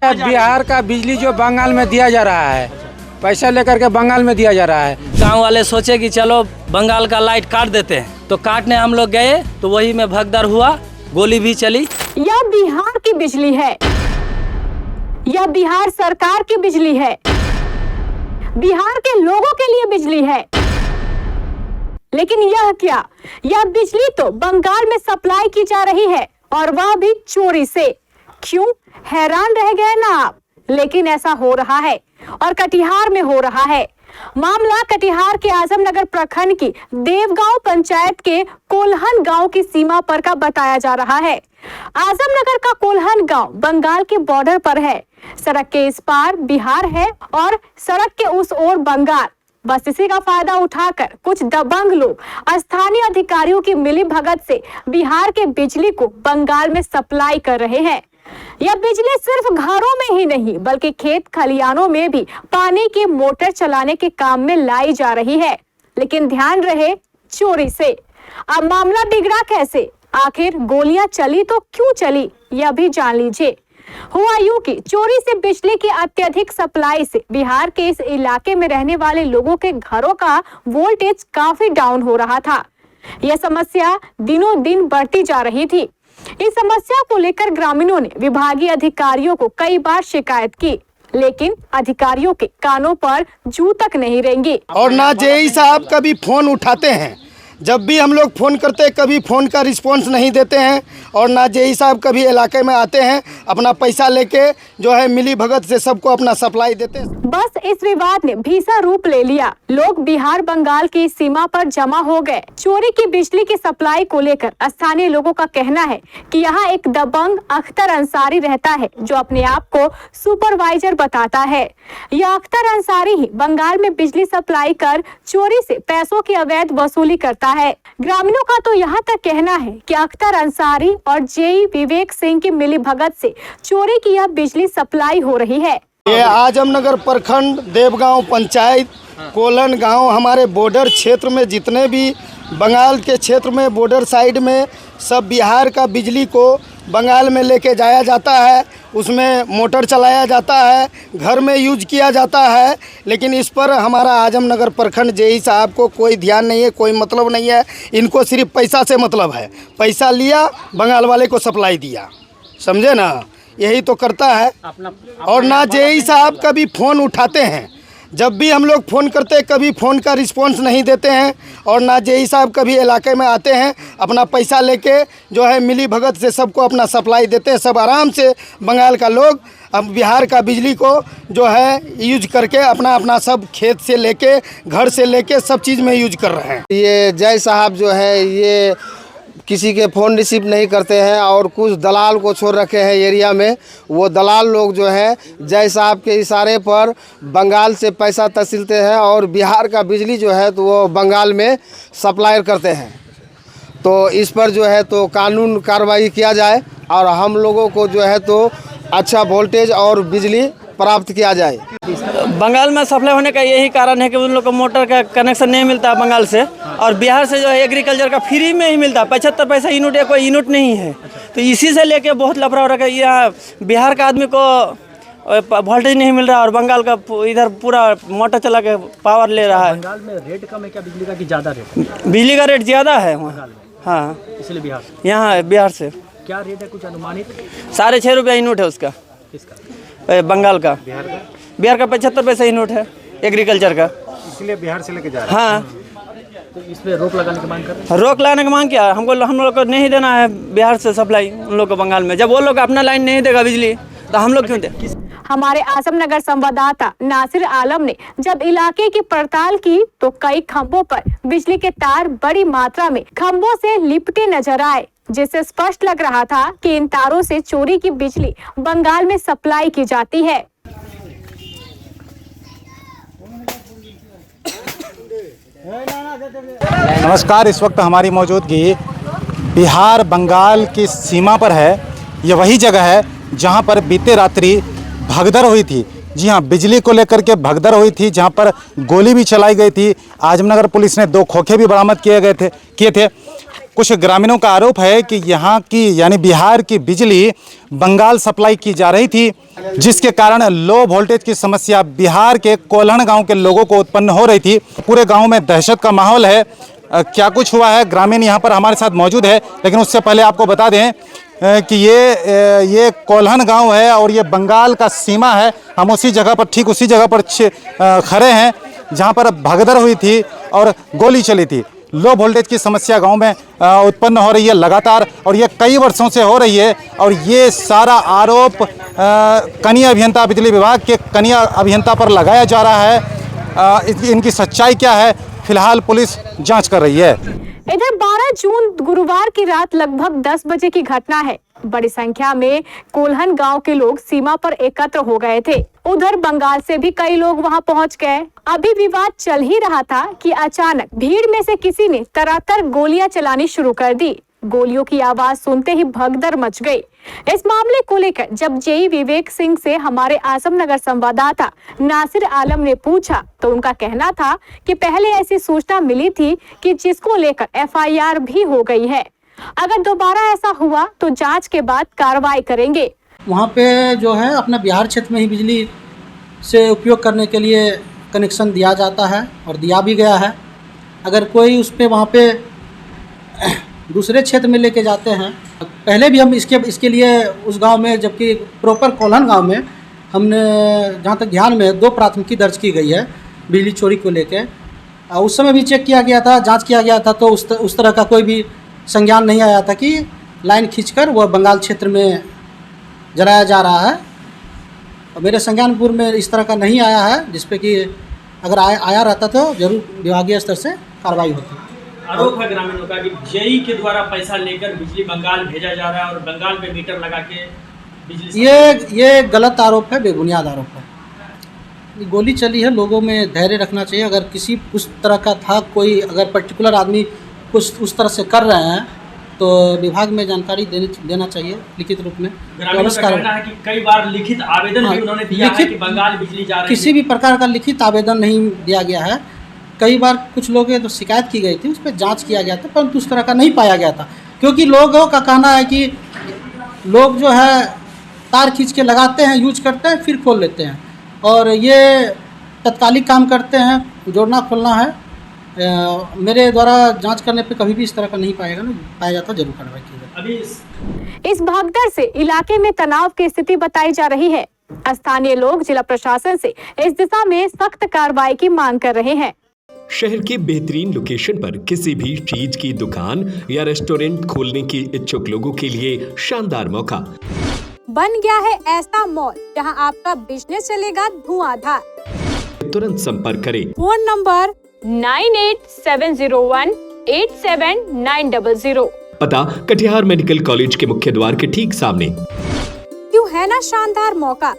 बिहार का बिजली जो बंगाल में दिया जा रहा है, पैसा लेकर के बंगाल में दिया जा रहा है। गांव वाले सोचे कि चलो बंगाल का लाइट काट देते हैं, तो काटने हम लोग गए तो वही में भगदड़ हुआ, गोली भी चली। यह बिहार की बिजली है, यह बिहार सरकार की बिजली है, बिहार के लोगों के लिए बिजली है। लेकिन यह क्या, यह बिजली तो बंगाल में सप्लाई की जा रही है और वह भी चोरी से। क्यों, हैरान रह गए ना आप? लेकिन ऐसा हो रहा है और कटिहार में हो रहा है। मामला कटिहार के आजमनगर प्रखंड की देवगांव पंचायत के कोल्हन गांव की सीमा पर का बताया जा रहा है। आजमनगर का कोल्हन गांव बंगाल के बॉर्डर पर है। सड़क के इस पार बिहार है और सड़क के उस ओर बंगाल। बस इसी का फायदा उठाकर कुछ दबंग लोग स्थानीय अधिकारियों की मिलीभगत से बिहार के बिजली को बंगाल में सप्लाई कर रहे हैं। यह बिजली सिर्फ घरों में ही नहीं बल्कि खेत खलिहानों में भी पानी की मोटर चलाने के काम में लाई जा रही है। लेकिन ध्यान रहे, चोरी से। अब मामला बिगड़ा कैसे, आखिर गोलियां चली तो क्यों चली, यह भी जान लीजिए। हुआ यूं कि चोरी से बिजली की अत्यधिक सप्लाई से बिहार के इस इलाके में रहने वाले लोगों के घरों का वोल्टेज काफी डाउन हो रहा था। यह समस्या दिनों दिन बढ़ती जा रही थी। इस समस्या को लेकर ग्रामीणों ने विभागीय अधिकारियों को कई बार शिकायत की, लेकिन अधिकारियों के कानों पर जू तक नहीं रेंगी। और ना जेई साहब कभी फोन उठाते हैं, जब भी हम लोग फ़ोन करते हैं कभी फ़ोन का रिस्पांस नहीं देते हैं। और ना जेई साहब कभी इलाके में आते हैं, अपना पैसा लेके जो है मिली भगत से सबको अपना सप्लाई देते हैं। बस इस विवाद ने भीषण रूप ले लिया। लोग बिहार बंगाल की सीमा पर जमा हो गए। चोरी की बिजली की सप्लाई को लेकर स्थानीय लोगों का कहना है कि यहाँ एक दबंग अख्तर अंसारी रहता है जो अपने आप को सुपरवाइजर बताता है। यह अख्तर अंसारी ही बंगाल में बिजली सप्लाई कर चोरी से पैसों की अवैध वसूली करता है। ग्रामीणों का तो यहाँ तक कहना है कि अख्तर अंसारी और जेई विवेक सिंह की मिलीभगत से चोरी की यह बिजली सप्लाई हो रही है। ये आजमनगर प्रखंड देवगांव पंचायत कोल्हन गांव, हमारे बॉर्डर क्षेत्र में जितने भी बंगाल के क्षेत्र में बॉर्डर साइड में सब बिहार का बिजली को बंगाल में लेके जाया जाता है। उसमें मोटर चलाया जाता है, घर में यूज किया जाता है। लेकिन इस पर हमारा आजमनगर प्रखंड जेई साहब को कोई ध्यान नहीं है, कोई मतलब नहीं है। इनको सिर्फ पैसा से मतलब है। पैसा लिया, बंगाल वाले को सप्लाई दिया, समझे ना, यही तो करता है। और ना जेई साहब कभी फ़ोन उठाते हैं, जब भी हम लोग फ़ोन करते हैं कभी फ़ोन का रिस्पांस नहीं देते हैं। और ना जेई साहब कभी इलाके में आते हैं, अपना पैसा लेके जो है मिली भगत से सबको अपना सप्लाई देते हैं। सब आराम से बंगाल का लोग अब बिहार का बिजली को जो है यूज करके अपना अपना सब खेत से लेके घर से लेके सब चीज़ में यूज कर रहे हैं। ये जय साहब जो है ये किसी के फ़ोन रिसीव नहीं करते हैं और कुछ दलाल को छोड़ रखे हैं एरिया में। वो दलाल लोग जो है जय साहब के इशारे पर बंगाल से पैसा तहसीलते हैं और बिहार का बिजली जो है तो वो बंगाल में सप्लाई करते हैं। तो इस पर जो है तो कानून कार्रवाई किया जाए और हम लोगों को जो है तो अच्छा वोल्टेज और बिजली प्राप्त किया जाए। बंगाल में सप्लाई होने का यही कारण है कि उन लोग को मोटर का कनेक्शन नहीं मिलता बंगाल से, और बिहार से जो है एग्रीकल्चर का फ्री में ही मिलता है। 75 पैसा यूनिट है, कोई यूनिट नहीं है। तो इसी से लेके बहुत लफड़ा हो रहा है। यहाँ बिहार का आदमी को वोल्टेज नहीं मिल रहा और बंगाल का इधर पूरा मोटर चला के पावर ले रहा है। बंगाल में रेट कम है क्या बिजली का कि ज़्यादा रेट है? बिजली का रेट ज़्यादा है वहाँ। हाँ, इसलिए बिहार से। यहाँ बिहार से क्या रेट है कुछ अनुमानित? 6.5 रुपया यूनिट है उसका। किसका? बंगाल का। बिहार का 75 पैसा यूनिट है एग्रीकल्चर का, इसलिए बिहार से लेके जा रहे हैं। हाँ, तो इस पे रोक लगाने की मांग कर रहे हैं। रोक लगाने की मांग क्या, हम लोग को नहीं देना है बिहार से सप्लाई उन लोग को बंगाल में। जब वो लोग अपना लाइन नहीं देगा बिजली तो हम लोग क्यों दे? हमारे आजमनगर संवाददाता नासिर आलम ने जब इलाके की पड़ताल की तो कई खंभों पर बिजली के तार बड़ी मात्रा में खंभों से लिपटे नजर आए, जिससे स्पष्ट लग रहा था कि इन तारों से चोरी की बिजली बंगाल में सप्लाई की जाती है। नमस्कार, इस वक्त हमारी मौजूदगी बिहार बंगाल की सीमा पर है। ये वही जगह है जहां पर बीते रात्रि भगदड़ हुई थी। जी हाँ, बिजली को लेकर के भगदड़ हुई थी, जहां पर गोली भी चलाई गई थी। आजमनगर पुलिस ने 2 खोखे भी बरामद किए थे। कुछ ग्रामीणों का आरोप है कि यहाँ की यानी बिहार की बिजली बंगाल सप्लाई की जा रही थी, जिसके कारण लो वोल्टेज की समस्या बिहार के कोल्हण गांव के लोगों को उत्पन्न हो रही थी। पूरे गांव में दहशत का माहौल है। क्या कुछ हुआ है, ग्रामीण यहाँ पर हमारे साथ मौजूद है, लेकिन उससे पहले आपको बता दें कि ये कोल्हण गांव है और ये बंगाल का सीमा है। हम उसी जगह पर, ठीक उसी जगह पर खड़े हैं जहाँ पर भगदड़ हुई थी और गोली चली थी। लो वोल्टेज की समस्या गांव में उत्पन्न हो रही है लगातार, और ये कई वर्षों से हो रही है। और ये सारा आरोप कनीय अभियंता, बिजली विभाग के कनीय अभियंता पर लगाया जा रहा है। इनकी सच्चाई क्या है, फिलहाल पुलिस जांच कर रही है। इधर 12 जून गुरुवार की रात लगभग 10 बजे की घटना है। बड़ी संख्या में कोल्हण गांव के लोग सीमा पर एकत्र हो गए थे। उधर बंगाल से भी कई लोग वहां पहुंच गए। अभी विवाद चल ही रहा था कि अचानक भीड़ में से किसी ने तरातर गोलियां चलानी शुरू कर दी। गोलियों की आवाज सुनते ही भगदड़ मच गई। इस मामले को लेकर जब जेई विवेक सिंह से हमारे आजमनगर संवाददाता नासिर आलम ने पूछा, तो उनका कहना था कि पहले ऐसी सूचना मिली थी कि जिसको लेकर एफआईआर भी हो गई है। अगर दोबारा ऐसा हुआ तो जांच के बाद कार्रवाई करेंगे। वहाँ पे जो है अपना बिहार क्षेत्र में ही बिजली से उपयोग करने के लिए कनेक्शन दिया जाता है और दिया भी गया है। अगर कोई उस पर वहाँ पे दूसरे क्षेत्र में लेके जाते हैं, पहले भी हम इसके लिए उस गांव में, जबकि प्रॉपर कोल्हण गांव में हमने जहाँ तक ध्यान में 2 प्राथमिकी दर्ज की गई है बिजली चोरी को लेके। उस समय भी चेक किया गया था, जांच किया गया था, तो उस तरह का कोई भी संज्ञान नहीं आया था कि लाइन खींचकर वह बंगाल क्षेत्र में जलाया जा रहा है। और मेरे संज्ञानपुर में इस तरह का नहीं आया है, जिसपे कि अगर आया रहता तो जरूर विभागीय स्तर से कार्रवाई होती। आरोप है ग्रामीणों का कि जेई के द्वारा पैसा लेकर बिजली बंगाल भेजा जा रहा है और बंगाल में मीटर लगा के बिजली। ये गलत आरोप है, बेबुनियाद आरोप है। गोली चली है, लोगों में धैर्य रखना चाहिए। अगर किसी उस तरह का था, कोई अगर पर्टिकुलर आदमी कुछ उस तरह से कर रहे हैं तो विभाग में जानकारी देना चाहिए लिखित रूप में। ग्रामीणों का कहना है कि कई बार लिखित आवेदन भी उन्होंने दिया है कि बंगाल बिजली जा रही है। किसी भी प्रकार का लिखित आवेदन नहीं दिया गया है। कई बार कुछ लोगों तो शिकायत की गई थी, उस पर जांच किया गया था, परंतु उस तरह का नहीं पाया गया था। क्योंकि लोगों का कहना है कि लोग जो है तार खींच के लगाते हैं, यूज करते हैं, फिर खोल लेते हैं, और ये तत्कालिक काम करते हैं। जोड़ना खोलना है। मेरे द्वारा जांच करने पे कभी भी इस तरह का नहीं पाया जाता, जरूर कार्रवाई की जाए। इस भगदड़ से इलाके में तनाव की स्थिति बताई जा रही है। स्थानीय लोग जिला प्रशासन से इस दिशा में सख्त कार्रवाई की मांग कर रहे हैं। शहर के बेहतरीन लोकेशन पर किसी भी चीज की दुकान या रेस्टोरेंट खोलने की इच्छुक लोगों के लिए शानदार मौका बन गया है। ऐसा मॉल जहां आपका बिजनेस चलेगा धुआंधार। तुरंत संपर्क करें। Phone number 9870187900। पता कटिहार मेडिकल कॉलेज के मुख्य द्वार के ठीक सामने। क्यों है ना शानदार मौका।